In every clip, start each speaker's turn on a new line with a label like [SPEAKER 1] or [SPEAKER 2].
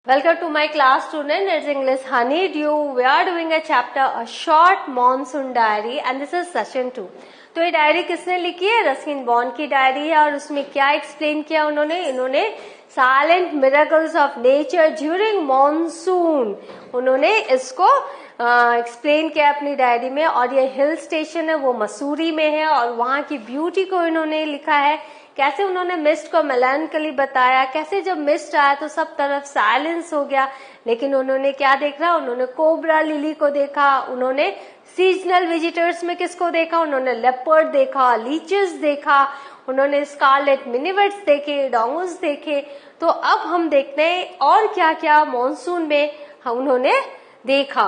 [SPEAKER 1] Welcome to my class student. It's English Honeydew. We are doing a chapter, a short monsoon diary, and this is session 2. तो ये diary किसने लिखी है? Ruskin bond की diary है। और उसमें क्या एक्सप्लेन किया इन्होंने silent miracles of nature during monsoon, उन्होंने इसको एक्सप्लेन किया अपनी डायरी में। और ये हिल स्टेशन है, वो मसूरी में है, और वहाँ की ब्यूटी को इन्होंने लिखा है। कैसे उन्होंने मिस्ट को मेलानकली बताया, कैसे जब मिस्ट आया तो सब तरफ साइलेंस हो गया, लेकिन उन्होंने क्या देखा? उन्होंने कोबरा लिली को देखा, उन्होंने सीजनल विजिटर्स में किसको देखा? उन्होंने लेपर्ड देखा, लीचेस देखा, उन्होंने स्कारलेट मिनीवेट्स देखे, डोंगुस देखे। तो अब हम देखते हैं और क्या क्या मॉनसून में उन्होंने देखा।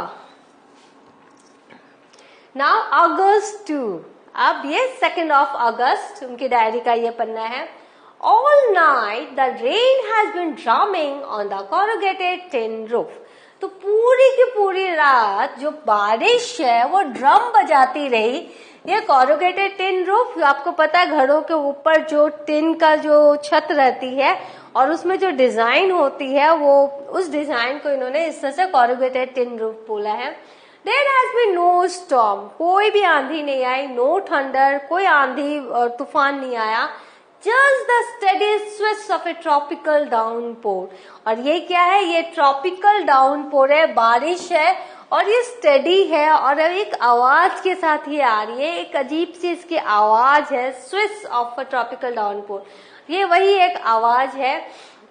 [SPEAKER 1] नाउ अगस्त 2, अब ये 2 अगस्त उनकी डायरी का ये पन्ना है। All night the rain has been drumming on the corrugated tin roof। तो पूरी की पूरी रात जो बारिश है वो ड्रम बजाती रही। ये corrugated tin roof, आपको पता है घरों के ऊपर जो टिन का जो छत रहती है और उसमें जो डिजाइन होती है, वो उस डिजाइन को इन्होंने इस तरह से corrugated tin roof बोला है। There has been no storm, कोई भी आंधी नहीं आई, no thunder, कोई आंधी और तूफान नहीं आया। Just the steady swish of a tropical downpour। और ये क्या है? ये tropical downpour है, बारिश है, और ये steady है, और एक आवाज के साथ ये आ रही है। एक अजीब सी इसकी आवाज है, swish of a tropical downpour। ये वही एक आवाज है।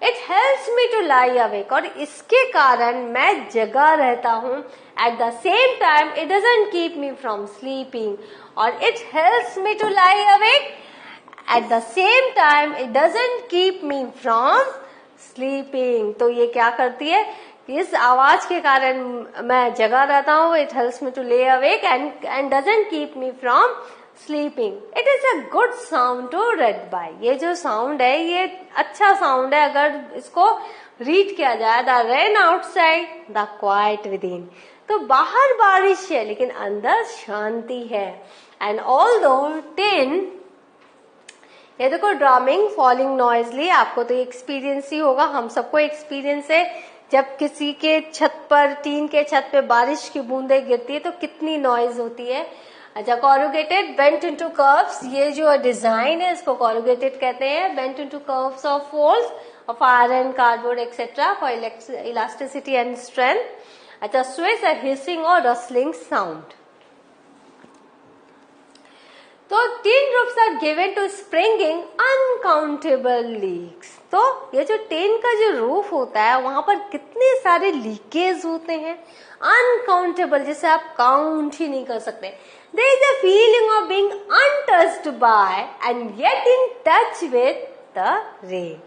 [SPEAKER 1] It helps me to lie awake, और इसके कारण मैं जगा रहता हूँ। At the same time, it doesn't keep me from sleeping, और it helps me to lie awake. At the same time, it doesn't keep me from sleeping। तो ये क्या करती है? इस आवाज के कारण मैं जगा रहता हूँ। It helps me to lay awake and doesn't keep me from sleeping. It is a good sound to read by। ये जो साउंड है ये अच्छा साउंड है अगर इसको रीड किया जाए। The rain outside, the quiet within। तो बाहर बारिश है लेकिन अंदर शांति है। And although tin, ये देखो ड्रमिंग, फॉलिंग नॉइजली, आपको तो एक्सपीरियंस ही होगा, हम सबको एक्सपीरियंस है। जब किसी के छत पर, टीन के छत पे बारिश की बूंदें गिरती है तो कितनी नॉइज होती है। अच्छा, corrugated bent into curves, ये जो डिजाइन है इसको corrugated कहते हैं। bent into curves of walls of iron, cardboard etc. for elasticity and strength। अच्छा, swish a hissing or rustling sound। तो tin roofs are given to springing uncountable leaks. तो ये जो टिन का जो रूफ होता है वहां पर कितने सारे लीकेज होते हैं, अनकाउंटेबल, जिसे आप काउंट ही नहीं कर सकते। There is a feeling of being untouched by and yet in touch with the rain.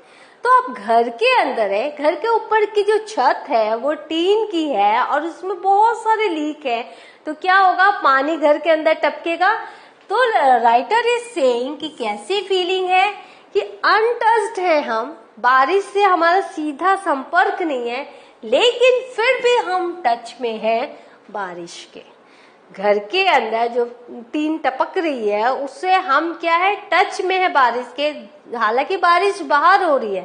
[SPEAKER 1] तो आप घर के अंदर है, घर के ऊपर की जो छत है वो टीन की है और उसमें बहुत सारे लीक है, तो क्या होगा? पानी घर के अंदर टपकेगा। तो राइटर इज सेइंग कि कैसी फीलिंग है कि अनटच्ड है हम, बारिश से हमारा सीधा संपर्क नहीं है, लेकिन फिर भी हम टच में हैं बारिश के। घर के अंदर जो टीन टपक रही है उससे हम क्या है? टच में है बारिश के, हालांकि बारिश बाहर हो रही है।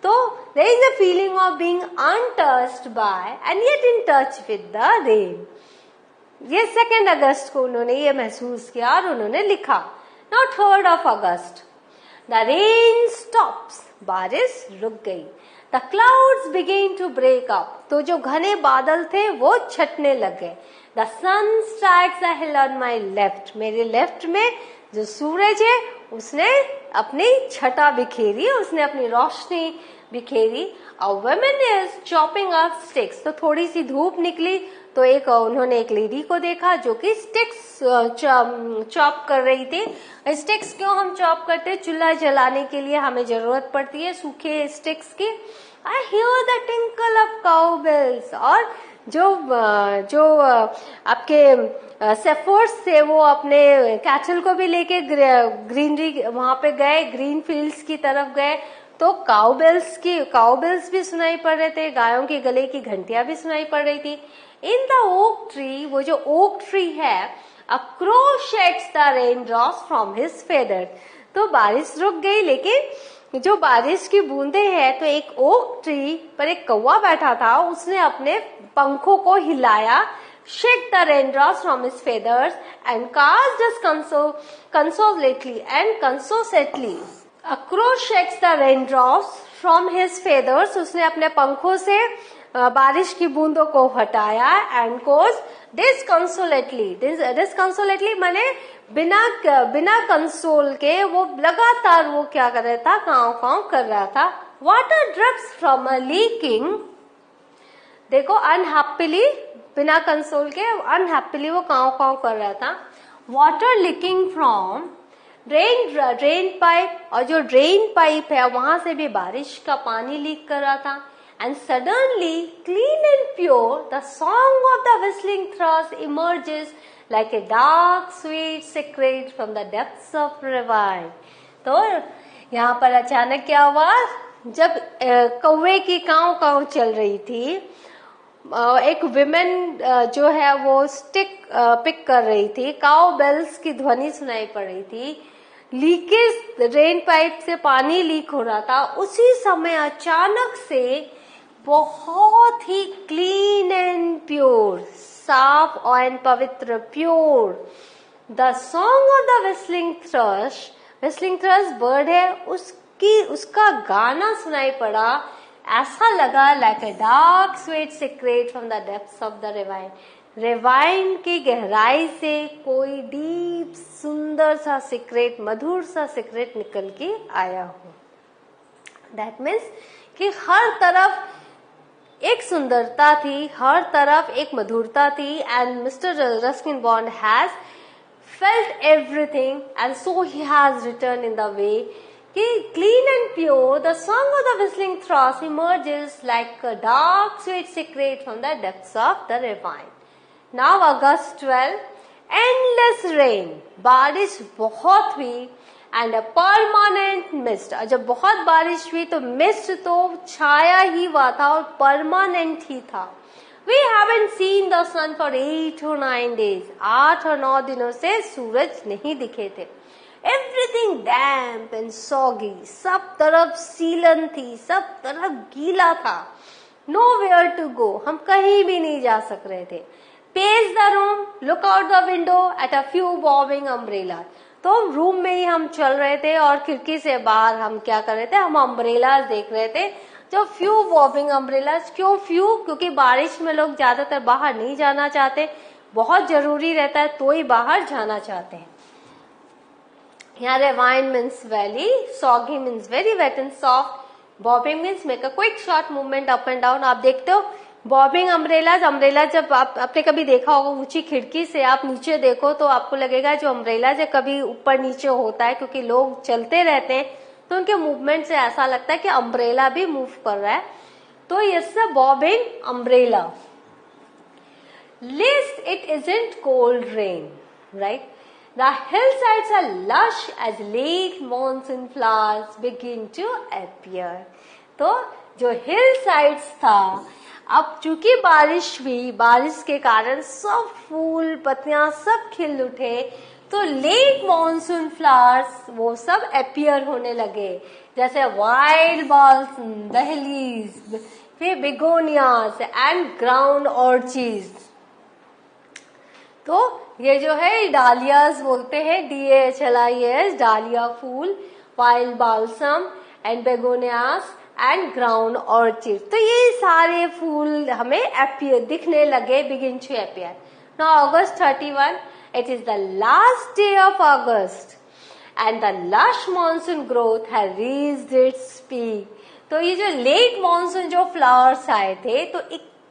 [SPEAKER 1] तो there is a feeling of being untouched by and yet in touch with the rain. ये 2 अगस्त को उन्होंने ये महसूस किया और उन्होंने लिखा। Now 3 August, the rain stops, बारिश रुक गई। The clouds begin to break up, तो जो घने बादल थे वो छटने लग गए। The sun strikes the hill on my left, मेरे लेफ्ट में जो सूरज है उसने अपनी छटा बिखेरी, उसने अपनी रोशनी बिखेरी। और women is chopping up sticks, तो थोड़ी सी धूप निकली तो उन्होंने एक लेडी को देखा जो कि स्टिक्स चॉप कर रही थी। स्टिक्स क्यों हम चॉप करते हैं? चूल्हा जलाने के लिए हमें जरूरत पड़ती है सूखे स्टिक्स की। I hear the tinkle of cow bells, और जो आपके सेफर्स थे वो अपने कैटल को भी लेके ग्रीनरी वहां पे गए, ग्रीन फील्ड्स की तरफ गए, तो काउबेल्स भी सुनाई पड़ रहे थे, गायों के गले की घंटियां भी सुनाई पड़ रही थी। इन द ओक ट्री, वो जो ओक ट्री है, a crow shades the rain drops from his feathers. तो बारिश रुक गई लेकिन जो बारिश की बूंदे हैं, तो एक ओक ट्री पर एक कौवा बैठा था, उसने अपने पंखों को हिलाया, shake the raindrops from his feathers and cast us consolately. A crow shakes the raindrops from his feathers. उसने अपने पंखों से बारिश की बूंदों को हटाया and goes disconsolately माने बिना कंसोल के वो लगातार वो क्या कर रहा था, कांव कांव कर रहा था. Water drips from a leaking. देखो अनहैप्पीली, बिना कंसोल के अनहैप्पीली वो कांव कांव कर रहा था. Water leaking from drain pipe, और जो ड्रेन पाइप है वहां से भी बारिश का पानी लीक कर रहा था. And suddenly clean and pure the song of the whistling thrush emerges like a dark sweet secret from the depths of ravine. तो यहाँ पर अचानक क्या हुआ, जब कौवे की कांव कांव चल रही थी, एक विमेन जो है वो स्टिक पिक कर रही थी, काउ बेल्स की ध्वनि सुनाई पड़ रही थी, लीकेज रेन पाइप से पानी लीक हो रहा था. उसी समय अचानक से बहुत ही क्लीन एंड प्योर, साफ और पवित्र, pure, the song of the whistling thrush bird है, उसका गाना सुनाई पड़ा. ऐसा लगा like a dark sweet secret from the depths of the rewind की गहराई से कोई डीप सुंदर सा सीक्रेट, मधुर सा सीक्रेट निकल के आया हो. दैट मीन्स कि हर तरफ एक सुंदरता थी, हर तरफ एक मधुरता थी. And mister Ruskin bond has felt everything and so he has return in the way clean and pure, the song of the whistling thrush emerges like a dark sweet secret from the depths of the ravine. Now August 12, endless rain, बारिश बहुत हुई, and a permanent mist. और जब बहुत बारिश हुई तो mist तो छाया ही हुआ था और परमानेंट ही था. We haven't seen the sun for 8 or 9 days. 8 और 9 दिनों से सूरज नहीं दिखे थे. Everything damp and soggy. सब तरफ सीलन थी, सब तरफ गीला था. Nowhere to go. हम कहीं भी नहीं जा सक रहे थे. Pace the room, look out the window at a few bobbing umbrellas. तो रूम में ही हम चल रहे थे और खिड़की से बाहर हम क्या कर रहे थे, हम अम्ब्रेलाज देख रहे थे. जो फ्यू बॉबिंग अम्ब्रेलाज, क्यों फ्यू? क्योंकि बारिश में लोग ज्यादातर बाहर नहीं जाना चाहते, बहुत जरूरी रहता है तो ही बाहर जाना चाहते हैं. यहाँ ravine means valley, soggy means very wet and soft, bobbing means make a quick short movement up and down. आप देखते हो बॉबिंग अम्ब्रेला, जब आपने कभी देखा होगा ऊंची खिड़की से आप नीचे देखो तो आपको लगेगा जो अम्ब्रेला जो कभी ऊपर नीचे होता है, क्योंकि लोग चलते रहते हैं तो उनके मूवमेंट से ऐसा लगता है कि अम्ब्रेला भी मूव कर रहा है. तो it's a bobbing umbrella. List it isn't cold rain, right? The hillsides are lush as late monsoon flowers begin to appear. तो जो hillsides था, अब चूंकि बारिश हुई, बारिश के कारण सब फूल पत्तियां सब खिल उठे, तो लेट मॉनसून फ्लावर्स वो सब अपीयर होने लगे, जैसे वाइल्ड बाल्सम, दहलीज, फिर बिगोनियाज एंड ग्राउंड ऑर्चिड्स. तो ये जो है डालियाज बोलते हैं, DAHLIAS, डालिया फूल, wild balsam and begonias and ground orchid. तो ये सारे फूल हमें अपीयर दिखने लगे, begin to appear. Now August 31, it is the last day of August and the lush monsoon growth has reached its peak. तो ये जो लेट मॉनसून जो फ्लावर्स आए थे, तो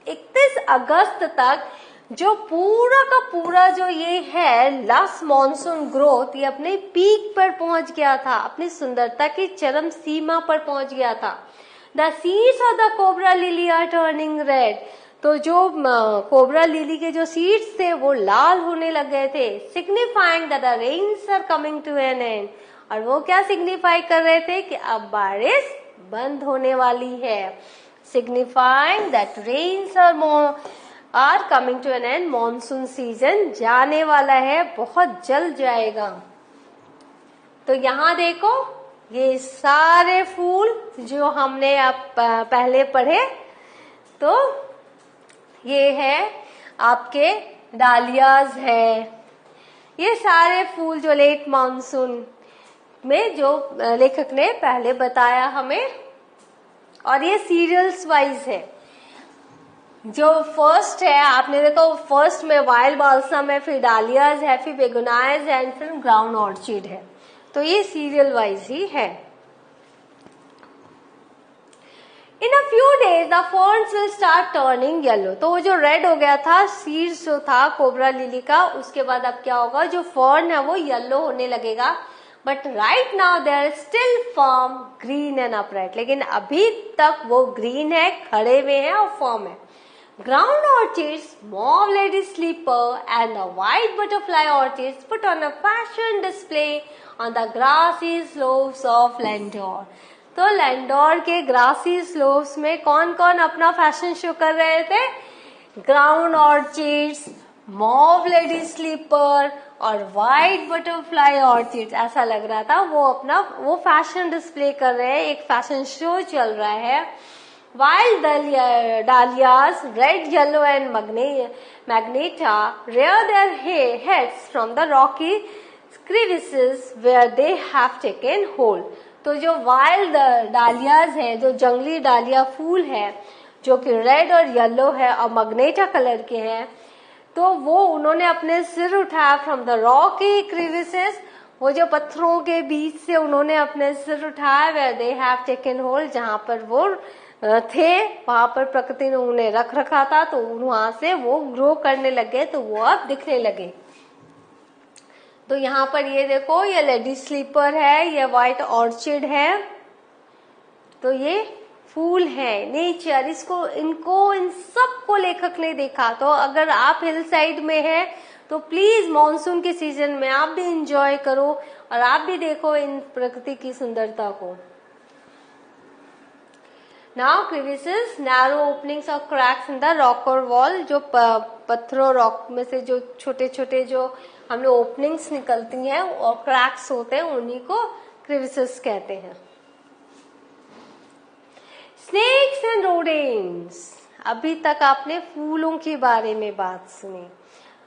[SPEAKER 1] 31 अगस्त तक जो पूरा का पूरा जो ये है लास्ट मॉनसून ग्रोथ, ये अपने पीक पर पहुंच गया था, अपनी सुंदरता की चरम सीमा पर पहुंच गया था. The seeds of the cobra lily are turning red. तो जो कोबरा लिली के जो सीड्स थे वो लाल होने लग गए थे, signifying that the rains are coming to an end. और वो क्या सिग्निफाई कर रहे थे कि अब बारिश बंद होने वाली है. Signifying that rains are coming to an end, monsoon season जाने वाला है, बहुत जल्द जाएगा. तो यहाँ देखो ये सारे फूल जो हमने अब पहले पढ़े, तो ये है आपके डालियाज है। ये सारे फूल जो लेट मानसून में जो लेखक ने पहले बताया हमें, और ये सीरियल्स वाइज है। जो फर्स्ट है आपने देखो, फर्स्ट में वाइल्ड बाल्सम है, फिर डालियाज है, फिर बेगोनाइज है, एंड फिर ग्राउंड ऑर्चिड है। तो ये सीरियल वाइज ही है। In a few days the ferns will start turning yellow. तो वो जो रेड हो गया था सीड्स जो था कोबरा लिली का, उसके बाद अब क्या होगा, जो फर्न है वो येलो होने लगेगा। But right now they are still firm, green and upright. लेकिन अभी तक वो ग्रीन है, खड़े हुए हैं और फर्म है। Ground orchids, mauve lady sleeper and the white butterfly orchids put on a fashion display on the grassy slopes of Landor. तो लैंडोर के ग्रासी स्लोप्स में कौन कौन अपना फैशन शो कर रहे थे? Ground orchids, mauve lady slipper और व्हाइट बटरफ्लाई ऑर्चिड्स। ऐसा लग रहा था वो फैशन डिस्प्ले कर रहे हैं, एक फैशन शो चल रहा है। Wild dahlias, red, yellow and magneta rear their heads from the rocky crevices where they have taken hold. तो जो वाइल्ड डालियाज है, जो जंगली डालिया फूल है, जो कि रेड और येलो है और मैग्नेटा कलर के हैं, तो वो उन्होंने अपने सिर उठाया फ्रॉम द रॉकी क्रीविसेस, वो जो पत्थरों के बीच से उन्होंने अपने सिर उठाया, where they have taken hold, जहां पर वो थे वहां पर प्रकृति ने उन्हें रख रखा था, तो वहां से वो ग्रो करने लगे, तो वो अब दिखने लगे। तो यहाँ पर ये देखो, ये लेडी स्लीपर है, ये व्हाइट ऑर्चिड है। तो ये फूल है, नेचर, इन सबको लेखक ने देखा। तो अगर आप हिल साइड में हैं तो प्लीज मॉनसून के सीजन में आप भी एंजॉय करो और आप भी देखो इन प्रकृति की सुंदरता को। Now crevices, narrow openings or cracks in the rock or wall, जो पत्थरों रॉक में से जो छोटे छोटे जो हमने ओपनिंग्स निकलती हैं और क्रैक्स होते हैं, उन्हीं को crevices कहते हैं। स्नेक्स एंड रोडेंट्स, अभी तक आपने फूलों के बारे में बात सुनी।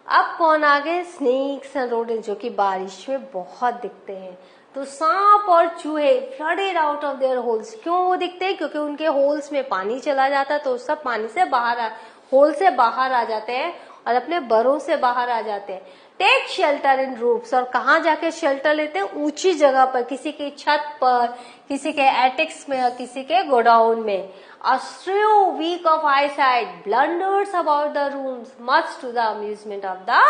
[SPEAKER 1] अब कौन आ गए? स्नेक्स एंड रोडेंट्स, जो कि बारिश में बहुत दिखते हैं। तो सांप और चूहे flooded out of their holes. क्यों वो दिखते हैं? क्योंकि उनके होल्स में पानी चला जाता है, तो सब पानी से होल से बाहर आ जाते हैं और अपने बरों से बाहर आ जाते हैं। टेक शेल्टर इन रूफ्स, और कहाँ जाके शेल्टर लेते हैं? ऊंची जगह पर, किसी की छत पर, किसी के एटिक्स में, किसी के गोडाउन में। A shrew, weak of eyesight, blunders about the rooms, much to the amusement of the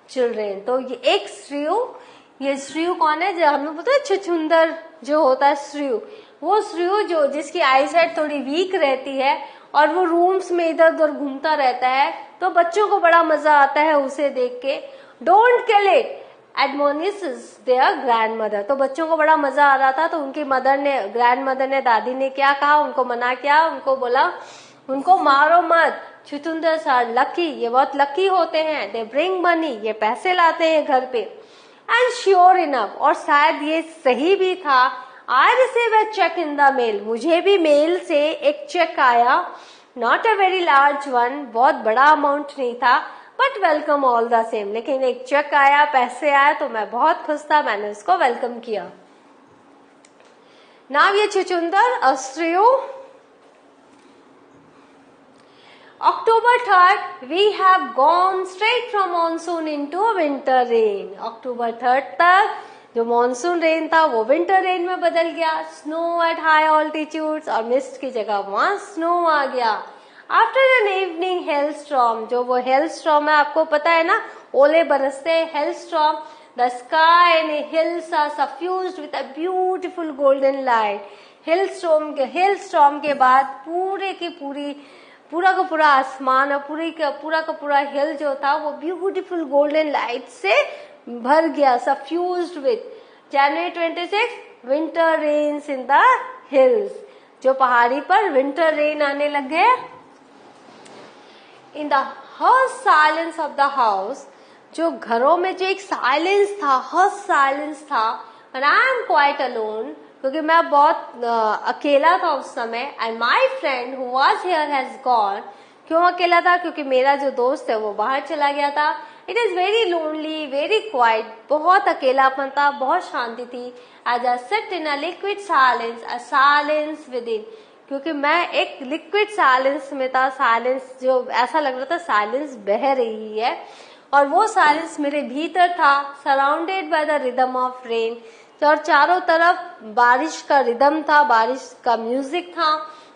[SPEAKER 1] children. तो ये एक श्रीव, ये श्रीव कौन है? जो हमें पता है छछुंदर जो होता है श्रीव, वो श्रीव जो जिसकी आईसाइट थोड़ी वीक रहती है और वो रूम्स में इधर उधर घूमता रहता है, तो बच्चों को बड़ा मजा आता है उसे देख के। Don't kill it admonishes their grandmother, तो बच्चों को बड़ा मजा आ रहा था, तो उनकी ग्रैंड मदर ने, दादी ने क्या कहा? उनको मना किया, उनको बोला उनको मारो मत। छुचुंदर्स आर लकी, ये बहुत लकी होते हैं। दे ब्रिंग मनी, ये पैसे लाते हैं घर पे। एंड श्योर इनफ, और शायद ये सही भी था, I receive a cheque in the mail, मुझे भी मेल से एक चेक आया। Not a very large one, बहुत बड़ा अमाउंट नहीं था, but welcome all the same. लेकिन एक चेक आया, पैसे आया, तो मैं बहुत खुश था, मैंने उसको वेलकम किया। नाउ ये छुचुंदर अस्ट्रियो। October 3rd, we have gone straight from monsoon into winter rain. October 3rd तक जो मानसून रेन था वो विंटर रेन में बदल गया। स्नो एट हाई ऑल्टीट्यूड्स, और मिस्ट की जगह वहां स्नो आ गया। After an evening hello storm, जो वो हेल स्टॉर्म है, आपको पता है ना, ओले बरसते हैं, hail storm. The sky and hills are suffused with a beautiful golden light. Hill storm के बाद पूरा का पूरा आसमान और पूरा का पूरा हिल जो था वो ब्यूटीफुल गोल्डन लाइट से भर गया, suffused with. January 26, winter rains in the hills, जो पहाड़ी पर विंटर रेन आने लगे। In the harsh silence of the house, जो घरों में जो एक साइलेंस था, हर्श साइलेंस था, and I am quite alone, क्योंकि मैं बहुत अकेला था उस समय, and my friend who was here has gone. क्यों अकेला था? क्योंकि मेरा जो दोस्त है वो बाहर चला गया था। It is very lonely, very quiet, बहुत अकेलापन था, बहुत शांति थी। As I sit in a liquid silence, a silence within, क्योंकि मैं एक लिक्विड साइलेंस में था, साइलेंस जो ऐसा लग रहा था साइलेंस बह रही है, और वो साइलेंस मेरे भीतर था, surrounded by the rhythm of rain, और चारों तरफ बारिश का रिदम था, बारिश का म्यूजिक था।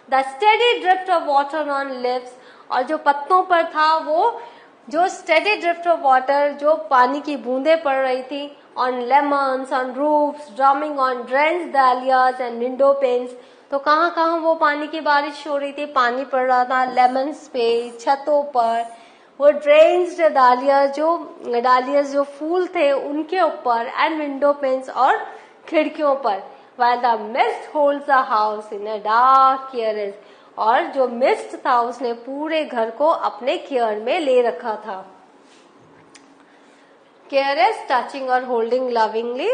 [SPEAKER 1] The steady drift of water on lips, और जो पत्तों पर था वो जो स्टेडी ड्रिफ्ट ऑफ वाटर, जो पानी की बूंदें पड़ रही थी, on lemons, on roofs, drumming on drenched dahlias and window panes. तो कहाँ कहाँ वो पानी की बारिश हो रही थी, पानी पड़ रहा था लेमन्स पे, छतों पर, वो ड्रेन्स्ड डालियाज जो फूल थे उनके ऊपर, एंड विंडो पेन्स और खिड़कियों पर। while the mist holds the house in a dark carriage, और जो मिस्ट था उसने पूरे घर को अपने केयर में ले रखा था। carriage, touching और holding lovingly.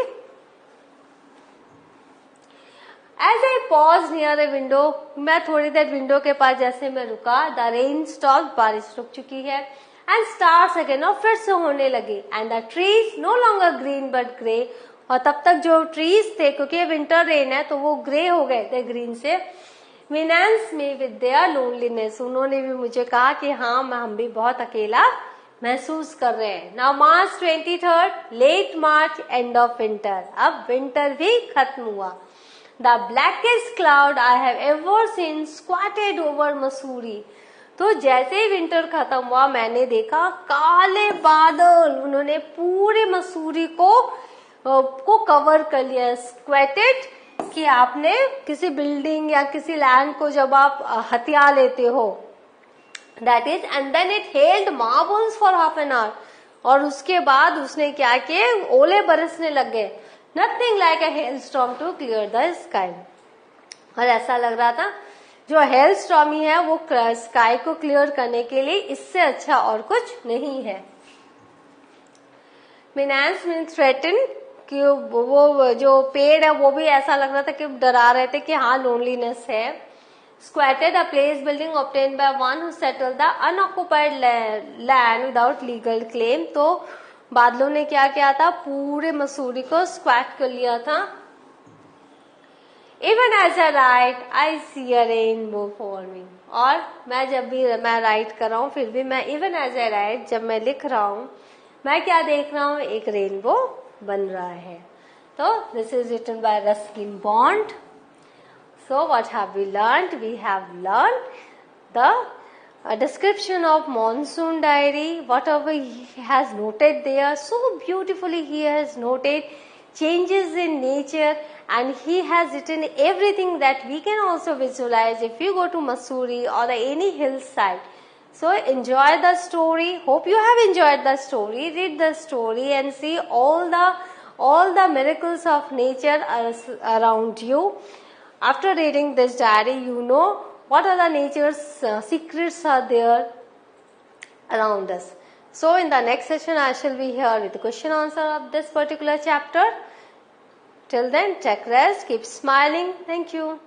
[SPEAKER 1] As I paused near a window, मैं थोड़ी देर विंडो के पास जैसे मैं रुका, the rain stopped, बारिश रुक चुकी है, and stars again, और फिर से होने लगी, and the trees no longer green but grey, और तब तक जो ट्रीज थे, क्योंकि विंटर रेन है तो वो ग्रे हो गए थे ग्रीन से। Minance me with their loneliness, उन्होंने भी मुझे कहा कि हाँ हम भी बहुत अकेला महसूस कर रहे हैं। Now March 23rd, late March, end of winter, अब विंटर भी खत्म हुआ। The blackest cloud I have ever seen squatted over Mussoorie, तो जैसे ही विंटर खत्म हुआ मैंने देखा काले बादल उन्होंने पूरे मसूरी को कवर कर लिया। स्क्वेटेड कि आपने किसी बिल्डिंग या किसी लैंड को जब आप हथिया लेते हो, that is, and then it held marbles for half an hour, और उसके बाद उसने क्या किए, ओले बरसने लग गए। Nothing like a hail storm to clear the sky, और ऐसा लग रहा था जो हेल स्टॉर्म ही है वो स्काई को क्लियर करने के लिए इससे अच्छा और कुछ नहीं है। मिनांस मीन थ्रेटन, कि वो जो पेड़ है वो भी ऐसा लग रहा था कि डरा रहे थे कि हाँ लोनलीनेस है। Squatted, a place building obtained by one who settled the unoccupied land without legal claim, तो बादलों ने क्या किया था, पूरे मसूरी को स्क्वैट कर लिया था। Even as I write, I see a rainbow forming, और मैं जब भी मैं राइट कर रहा हूँ फिर भी मैं even as I write, जब मैं लिख रहा हूँ मैं क्या देख रहा हूँ, एक रेनबो बन रहा है। तो this is written by Ruskin Bond. So what have we learned? We have learned the description of monsoon diary, whatever he has noted there, so beautifully he has noted changes in nature, and he has written everything that we can also visualize if you go to Mussoorie or any hillside. So enjoy the story. Hope you have enjoyed the story. Read the story and see all the miracles of nature around you. After reading this diary, you know what are the nature's secrets are there around us. So in the next session, I shall be here with the question answer of this particular chapter. Till then, take rest, keep smiling. Thank you.